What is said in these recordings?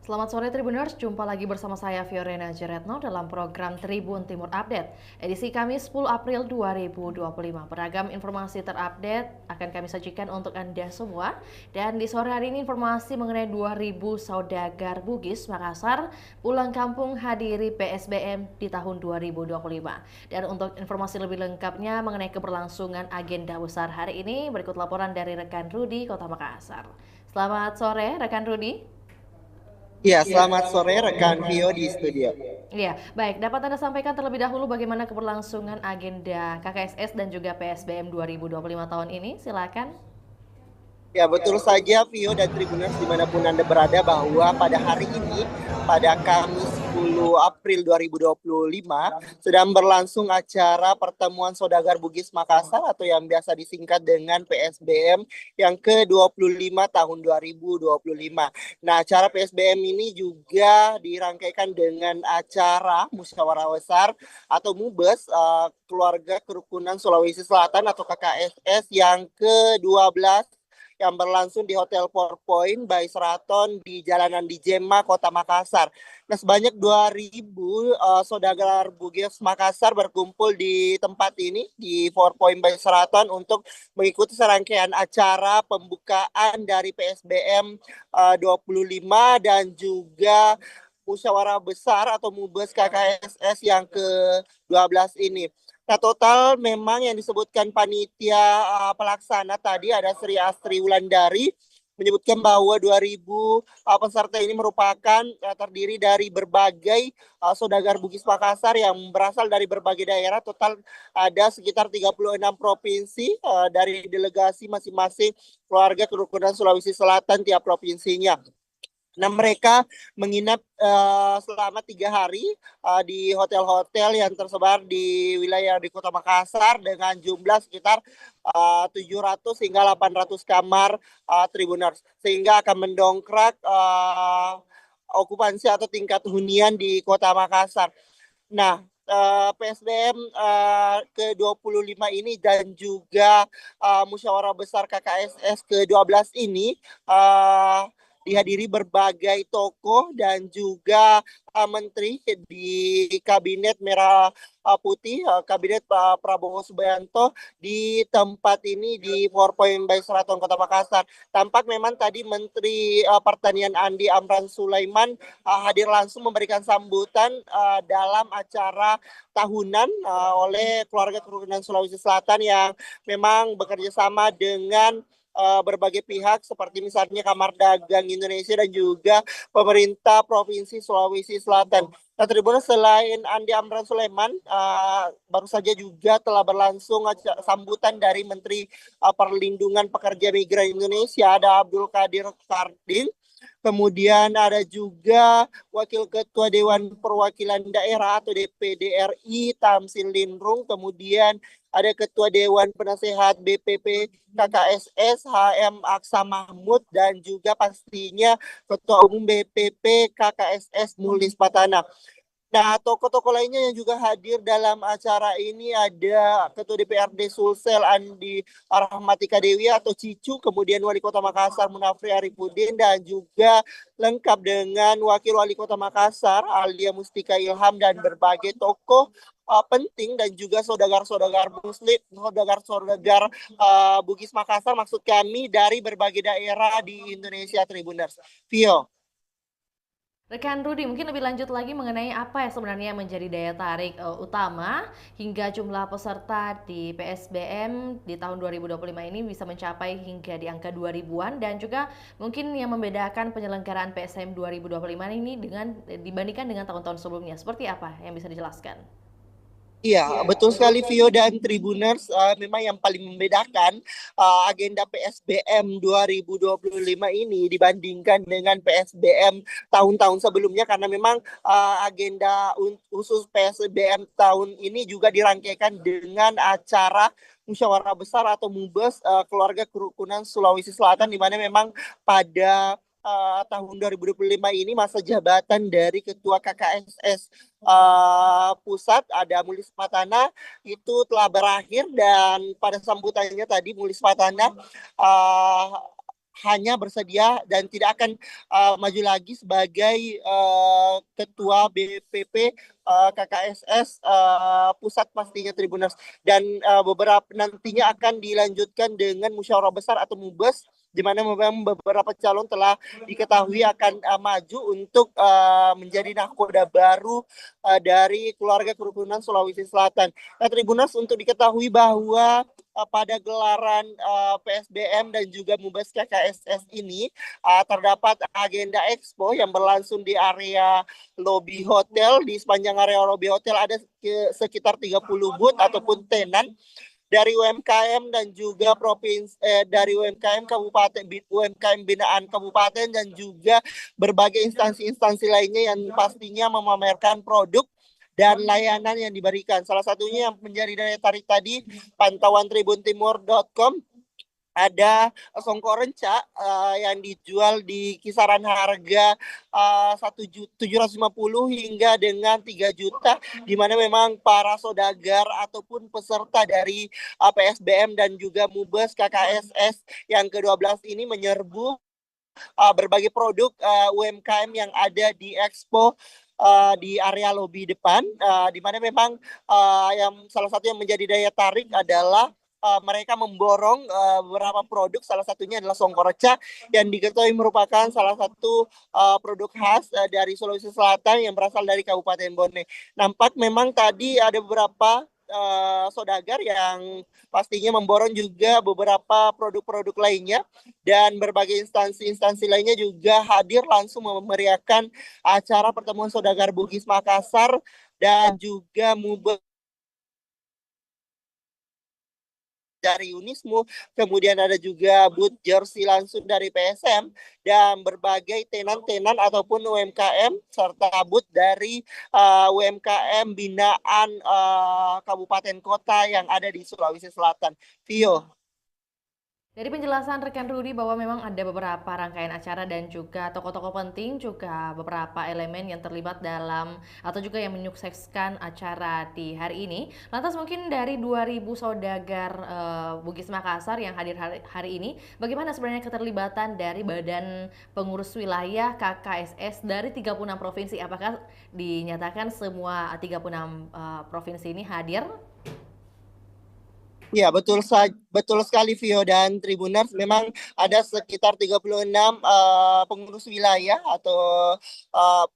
Selamat sore Tribuners, jumpa lagi bersama saya Fiorena Jeretno dalam program Tribun Timur Update. Edisi Kamis 10 April 2025. Beragam informasi terupdate akan kami sajikan untuk Anda semua. Dan di sore hari ini informasi mengenai 2.000 saudagar Bugis Makassar pulang kampung hadiri PSBM di tahun 2025. Dan untuk informasi lebih lengkapnya mengenai keberlangsungan agenda besar hari ini, berikut laporan dari rekan Rudi Kota Makassar. Selamat sore rekan Rudi. Ya, selamat sore rekan Vio di studio. Iya, baik. Dapat Anda sampaikan terlebih dahulu bagaimana keberlangsungan agenda KKSS dan juga PSBM 2025 tahun ini? Silakan. Ya, betul saja Vio dan Tribuners dimanapun Anda berada bahwa pada hari ini, pada Kamis 10 April 2025, sedang berlangsung acara pertemuan Saudagar Bugis Makassar atau yang biasa disingkat dengan PSBM yang ke-25 tahun 2025. Nah, acara PSBM ini juga dirangkaikan dengan acara Musyawarah Besar atau MUBES Keluarga Kerukunan Sulawesi Selatan atau KKSS yang ke-12 yang berlangsung di Hotel Four Point by Sheraton di Jalanan di Jema, Kota Makassar. Nah, sebanyak 2.000 saudagar Bugis Makassar berkumpul di tempat ini di Four Point by Sheraton untuk mengikuti serangkaian acara pembukaan dari PSBM 25 dan juga musyawarah besar atau MUBES KKSS yang ke-12 ini. Nah, total memang yang disebutkan panitia pelaksana tadi ada Sri Astri Wulandari menyebutkan bahwa 2.000 peserta ini merupakan terdiri dari berbagai saudagar Bugis Makassar yang berasal dari berbagai daerah. Total ada sekitar 36 provinsi dari delegasi masing-masing keluarga kerukunan Sulawesi Selatan tiap provinsinya. Nah, mereka menginap selama 3 hari di hotel-hotel yang tersebar di wilayah di Kota Makassar dengan jumlah sekitar 700 hingga 800 kamar Tribuners, sehingga akan mendongkrak okupansi atau tingkat hunian di Kota Makassar. Nah, PSBM ke-25 ini dan juga musyawarah besar KKSS ke-12 ini dihadiri berbagai tokoh dan juga menteri di kabinet merah putih, kabinet Pak Prabowo Subianto di tempat ini di PowerPoint by Sheraton Kota Makassar. Tampak memang tadi Menteri Pertanian Andi Amran Sulaiman hadir langsung memberikan sambutan dalam acara tahunan oleh keluarga kerukunan Sulawesi Selatan yang memang bekerja sama dengan berbagai pihak seperti misalnya Kamar Dagang Indonesia dan juga pemerintah Provinsi Sulawesi Selatan. Nah, Tribuners, selain Andi Amran Sulaiman, baru saja juga telah berlangsung sambutan dari Menteri Perlindungan Pekerja Migran Indonesia, ada Abdul Qadir Karding. Kemudian ada juga Wakil Ketua Dewan Perwakilan Daerah atau DPD RI Tamsil Lindrung. Kemudian ada Ketua Dewan Penasehat BPP KKSS HM Aksa Mahmud dan juga pastinya Ketua Umum BPP KKSS Mulis Patana. Nah, tokoh-tokoh lainnya yang juga hadir dalam acara ini ada Ketua DPRD Sulsel Andi Rahmatika Dewi atau Cicu, kemudian Wali Kota Makassar Munafri Arifudin, dan juga lengkap dengan Wakil Wali Kota Makassar Alia Mustika Ilham dan berbagai tokoh penting dan juga saudagar-saudagar Muslim, saudagar-saudagar Bugis Makassar maksud kami dari berbagai daerah di Indonesia Tribuners. Vio. Rekan Rudi, mungkin lebih lanjut lagi mengenai apa yang sebenarnya menjadi daya tarik utama hingga jumlah peserta di PSBM di tahun 2025 ini bisa mencapai hingga di angka 2.000-an dan juga mungkin yang membedakan penyelenggaraan PSBM 2025 ini dengan dibandingkan dengan tahun-tahun sebelumnya. Seperti apa yang bisa dijelaskan? Iya, betul sekali Vio dan Tribuners. Memang yang paling membedakan agenda PSBM 2025 ini dibandingkan dengan PSBM tahun-tahun sebelumnya karena memang agenda khusus PSBM tahun ini juga dirangkaikan dengan acara musyawarah besar atau MUBES Keluarga Kerukunan Sulawesi Selatan di mana memang pada tahun 2025 ini masa jabatan dari Ketua KKSS pusat ada Mulis Patana itu telah berakhir dan pada sambutannya tadi Mulis Patana uh, hanya bersedia dan tidak akan maju lagi sebagai ketua BPP KKSS pusat pastinya Tribuners, dan beberapa nantinya akan dilanjutkan dengan musyawarah besar atau MUBES, di mana memang beberapa calon telah diketahui akan maju untuk menjadi nahkoda baru dari keluarga kerukunan Sulawesi Selatan. Nah, Tribuners, untuk diketahui bahwa pada gelaran PSBM dan juga MUBES KKSS ini terdapat agenda expo yang berlangsung di area lobi hotel. Di sepanjang area lobi hotel ada sekitar 30 booth ataupun tenan dari UMKM dan juga dari UMKM kabupaten, UMKM binaan kabupaten, dan juga berbagai instansi-instansi lainnya yang pastinya memamerkan produk dan layanan yang diberikan. Salah satunya yang menjadi daya tarik tadi, pantauan tribuntimur.com, ada songkok renca yang dijual di kisaran harga 1.750 hingga dengan 3 juta, di mana memang para saudagar ataupun peserta dari PSBM dan juga MUBES KKSS yang ke-12 ini menyerbu berbagai produk UMKM yang ada di Expo di area lobi depan, di mana memang yang salah satu yang menjadi daya tarik adalah mereka memborong beberapa produk, salah satunya adalah songkoreca yang diketahui merupakan salah satu produk khas dari Sulawesi Selatan yang berasal dari Kabupaten Bone. Nampak memang tadi ada beberapa saudagar yang pastinya memborong juga beberapa produk-produk lainnya, dan berbagai instansi-instansi lainnya juga hadir langsung memeriahkan acara pertemuan saudagar Bugis Makassar dan juga MUBES dari Unismu, kemudian ada juga booth jersey langsung dari PSM, dan berbagai tenan-tenan ataupun UMKM, serta booth dari UMKM binaan kabupaten kota yang ada di Sulawesi Selatan. Vio. Dari penjelasan rekan Rudi bahwa memang ada beberapa rangkaian acara dan juga tokoh-tokoh penting, juga beberapa elemen yang terlibat dalam atau juga yang menyukseskan acara di hari ini. Lantas mungkin dari 2000 saudagar Bugis Makassar yang hadir hari ini, bagaimana sebenarnya keterlibatan dari Badan Pengurus Wilayah KKSS dari 36 provinsi? Apakah dinyatakan semua 36 provinsi ini hadir? Ya, betul sekali Vio dan Tribuners. Memang ada sekitar 36 pengurus wilayah atau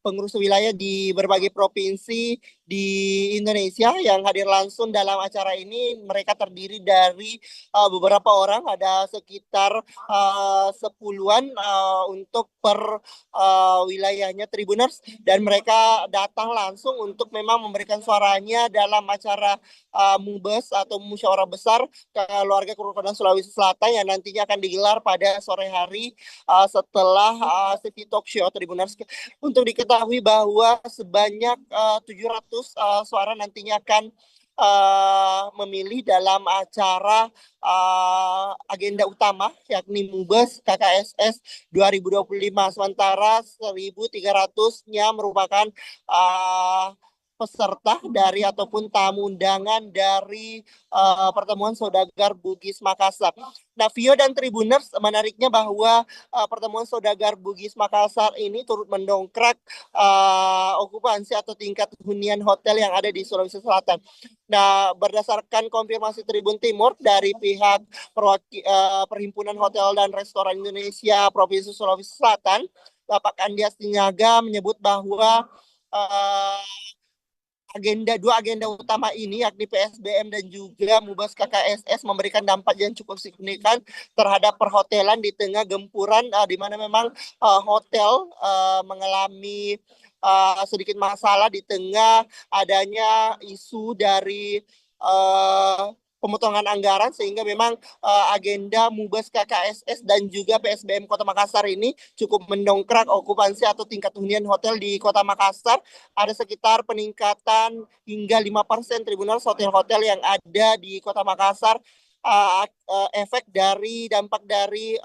pengurus wilayah di berbagai provinsi di Indonesia yang hadir langsung dalam acara ini. Mereka terdiri dari beberapa orang, ada sekitar 10-an untuk per wilayahnya Tribuners, dan mereka datang langsung untuk memang memberikan suaranya dalam acara MUBES atau musyawarah besar keluarga kerukunan Sulawesi Selatan yang nantinya akan digelar pada sore hari setelah City Talk Show Tribuners. Untuk diketahui bahwa sebanyak 700 suara nantinya akan memilih dalam acara agenda utama yakni MUBES KKSS 2025, sementara 1.300-nya merupakan peserta dari ataupun tamu undangan dari pertemuan saudagar Bugis Makassar. Nah, Vio dan Tribuners, menariknya bahwa pertemuan saudagar Bugis Makassar ini turut mendongkrak okupansi atau tingkat hunian hotel yang ada di Sulawesi Selatan. Nah, berdasarkan konfirmasi Tribun Timur dari pihak Perhimpunan Hotel dan Restoran Indonesia Provinsi Sulawesi Selatan, Bapak Andias Tinyaga menyebut bahwa dua agenda utama ini yakni PSBM dan juga MUBES KKSS memberikan dampak yang cukup signifikan terhadap perhotelan di tengah gempuran di mana memang hotel mengalami sedikit masalah di tengah adanya isu dari pemotongan anggaran, sehingga memang agenda MUBES KKSS dan juga PSBM Kota Makassar ini cukup mendongkrak okupansi atau tingkat hunian hotel di Kota Makassar. Ada sekitar peningkatan hingga 5% Tribunal hotel-hotel yang ada di Kota Makassar. Efek dari dampak dari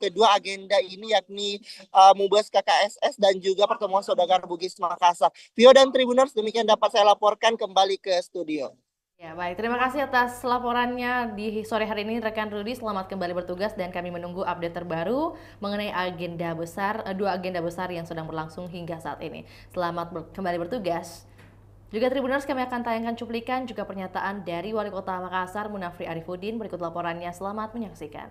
kedua agenda ini yakni MUBES KKSS dan juga pertemuan saudagar Bugis Makassar. Vio dan Tribuners, demikian dapat saya laporkan kembali ke studio. Ya, baik. Terima kasih atas laporannya di sore hari ini rekan Rudi. Selamat kembali bertugas dan kami menunggu update terbaru mengenai agenda besar, dua agenda besar yang sedang berlangsung hingga saat ini. Selamat kembali bertugas. Juga Tribuners, kami akan tayangkan cuplikan juga pernyataan dari Wali Kota Makassar Munafri Arifuddin. Berikut laporannya, selamat menyaksikan.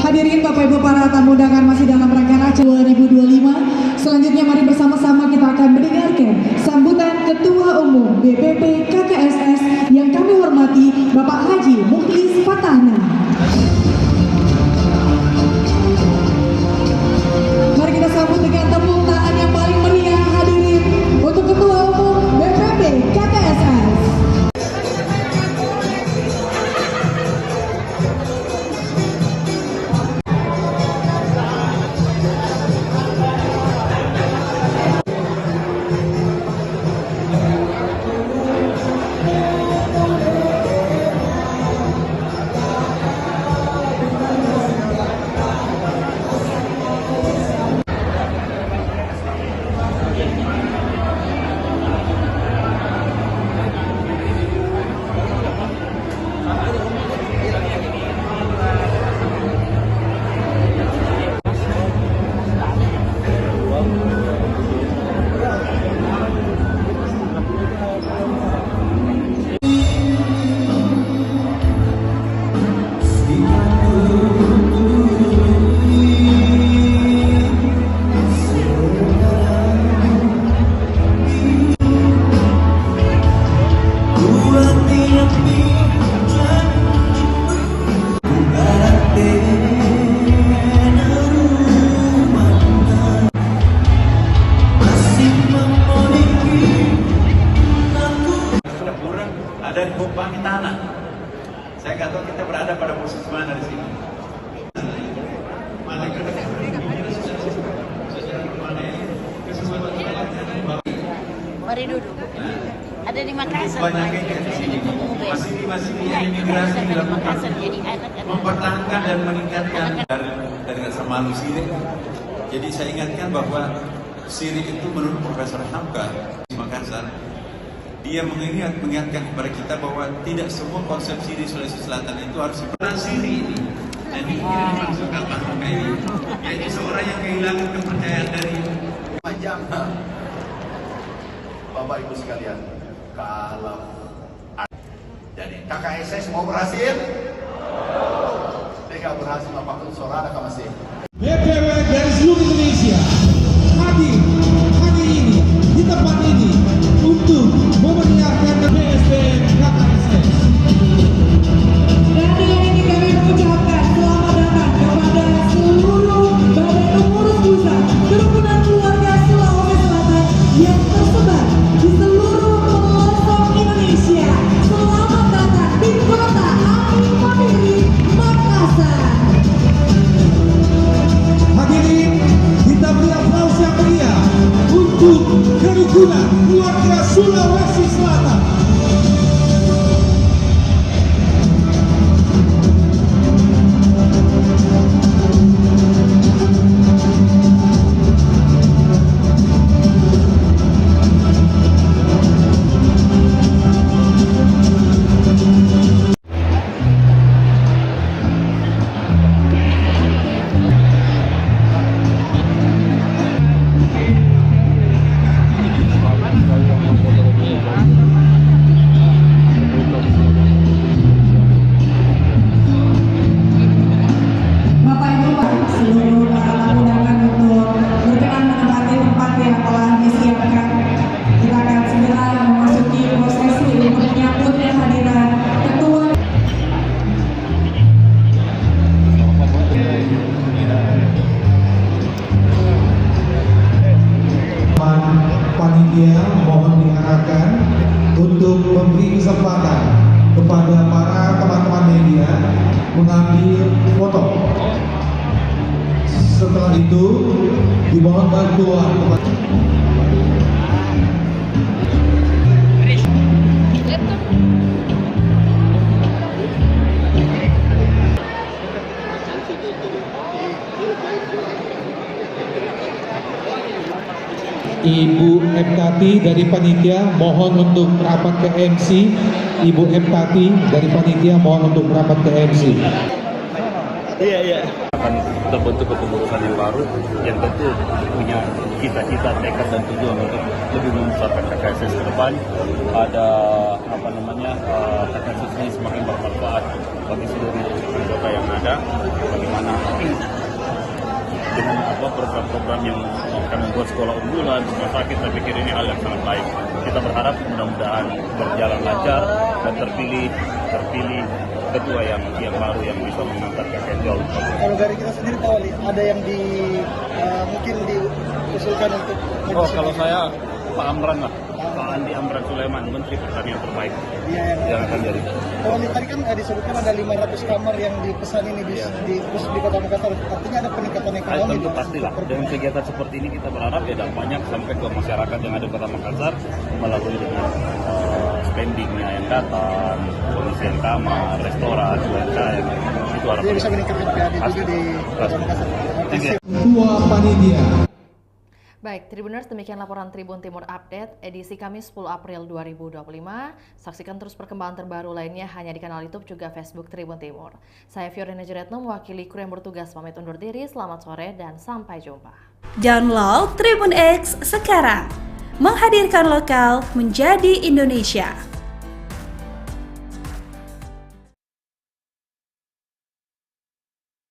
Hadirin Bapak Ibu para tamu undangan, masih dalam rangkaian acara 2025. Selanjutnya mari bersama-sama kita akan mendengarkan sambutan Ketua Umum BPP KKSS yang kami hormati Bapak Haji Mukhlis Fatahna. Mari kita sambut dengan tepuk tangan yang paling meriah hadirin untuk Ketua Umum BPP KKSS. Ada di Bupati Tanah. Saya nggak tahu kita berada pada posisi mana di sini. Mari duduk. Ada di Makassar. Banyak yang di sini. Masih imigrasi dilakukan mempertahankan dan meningkatkan dari rasa malu sirik. Jadi saya ingatkan bahwa sirik itu menurut Profesor Hamka di Makassar, dia mengingatkan kepada kita bahwa tidak semua konsepsi di Sulawesi Selatan itu harus siri ini. Dan ini dimaksudkan Pak Hamka ini, yaitu seorang yang kehilangan kepercayaan dari panjang. Bapak Ibu sekalian, kalau jadi KKSS mau berhasil? Tidak berhasil apapun saudara masih. BPW dari seluruh Indonesia hadir hari ini di tempat ini untuk memeriahkan PSBM KKSS. Dan dengan ini kami mengucapkan selamat datang kepada seluruh badan pengurus pusat kerukunan keluarga Sulawesi Selatan yang tersebar di seluruh pelosok Indonesia. Selamat datang di Kota Amin Mandiri, Makassar. Hadirin, kita beri aplaus yang meriah untuk kerukunan keluarga Sulawesi Selatan. Bapak Ibu seluruh para tamu undangan untuk berkenan menempati tempat yang telah disiapkan. Kita akan segera memasuki prosesi untuk menyambut kehadiran Ketua Panitia mohon diarahkan untuk memberi kesempatan kepada para teman-teman media mengambil foto. Setelah itu dimohon bantuan kepada Ibu M. Tati dari panitia mohon untuk merapat ke MC. Ibu M. Tati dari panitia mohon untuk merapat ke MC. Akan terbentuk kepengurusan yang baru yang tentu punya cita-cita, tekad dan tujuan untuk lebih membesarkan KKSS ke depan. Ada KKSS ini semakin bermanfaat bagi seluruh anggota yang ada. Bagaimana dengan program-program yang akan membuat sekolah unggulan, rumah sakit, saya pikir ini hal yang sangat baik. Kita berharap mudah-mudahan berjalan lancar dan terpilih ketua yang baru yang bisa mengangkat KKS jauh. Kalau dari kita sendiri tahu ada yang mungkin diusulkan untuk kalau saya Pak Amran lah, Pak Andi Amran Sulaiman, Menteri Pertanian terbaik yang akan jadi. Kalau tadi kan disebutkan ada 500 kamar yang dipesan ini di Kota Makassar, artinya ada peningkatan ekonomi. Tentu pastilah, dengan kegiatan seperti ini kita berharap ya dampaknya sampai ke masyarakat yang ada di Kota Makassar melalui dengan spendingnya yang datang, pengisian kamar, restoran, UMKM, itu harapan. Jadi bisa meningkatkan PAD juga di Kota Makassar. Ketua Panitia. Baik, Tribuners, demikian laporan Tribun Timur Update edisi Kamis 10 April 2025. Saksikan terus perkembangan terbaru lainnya hanya di kanal YouTube juga Facebook Tribun Timur. Saya Fiorina Juretno mewakili kru yang bertugas pamit undur diri. Selamat sore dan sampai jumpa. Download Tribun X sekarang. Menghadirkan lokal menjadi Indonesia.